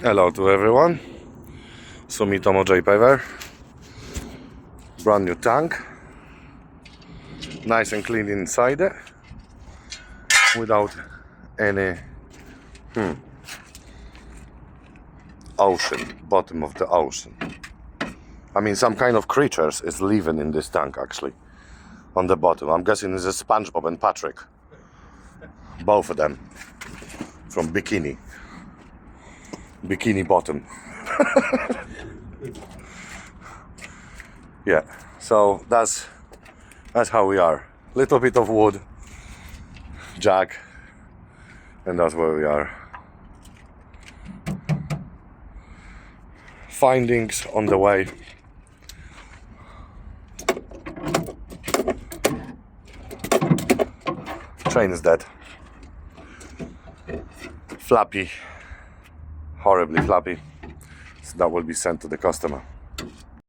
Hello to everyone. Sumitomo J-Paver. Brand new tank. Nice and clean inside it. Without any ocean, bottom of the ocean. I mean, some kind of creatures is living in this tank actually. On the bottom. I'm guessing it's a SpongeBob and Patrick. Both of them. From Bikini Bottom. Yeah, so that's how we are. Little bit of wood, jack, and that's where we are. Findings on the way. Train is dead. Flappy, horribly flappy. So that will be sent to the customer.